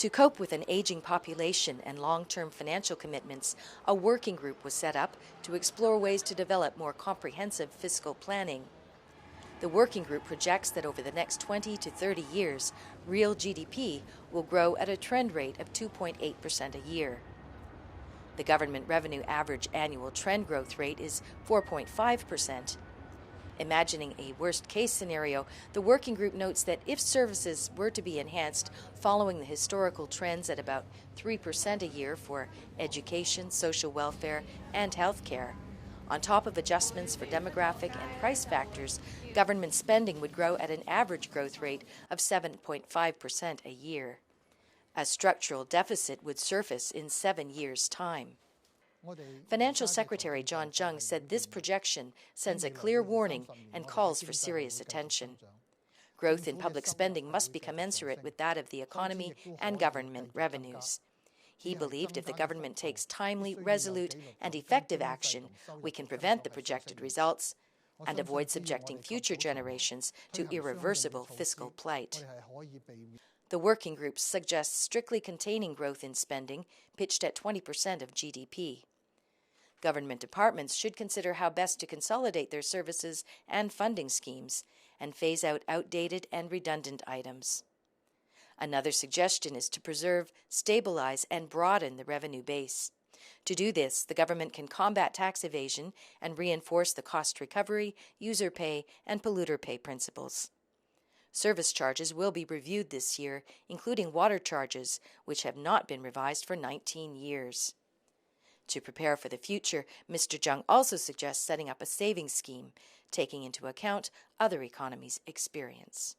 To cope with an aging population and long-term financial commitments, a working group was set up to explore ways to develop more comprehensive fiscal planning. The working group projects that over the next 20 to 30 years, real GDP will grow at a trend rate of 2.8% a year. The government revenue average annual trend growth rate is 4.5%. Imagining a worst-case scenario, the working group notes that if services were to be enhanced following the historical trends at about 3% a year for education, social welfare, and health care, on top of adjustments for demographic and price factors, government spending would grow at an average growth rate of 7.5% a year. A structural deficit would surface in 7 years' time. Financial Secretary John Tsang said this projection sends a clear warning and calls for serious attention. Growth in public spending must be commensurate with that of the economy and government revenues. He believed if the government takes timely, resolute, and effective action, we can prevent the projected results and avoid subjecting future generations to irreversible fiscal plight. The working group suggests strictly containing growth in spending, pitched at 20% of GDP. Government departments should consider how best to consolidate their services and funding schemes and phase out outdated and redundant items. Another suggestion is to preserve, stabilize, and broaden the revenue base. To do this, the government can combat tax evasion and reinforce the cost recovery, user pay, and polluter pay principles. Service charges will be reviewed this year, including water charges, which have not been revised for 19 years. To prepare for the future, Mr. Tsang also suggests setting up a savings scheme, taking into account other economies' experience.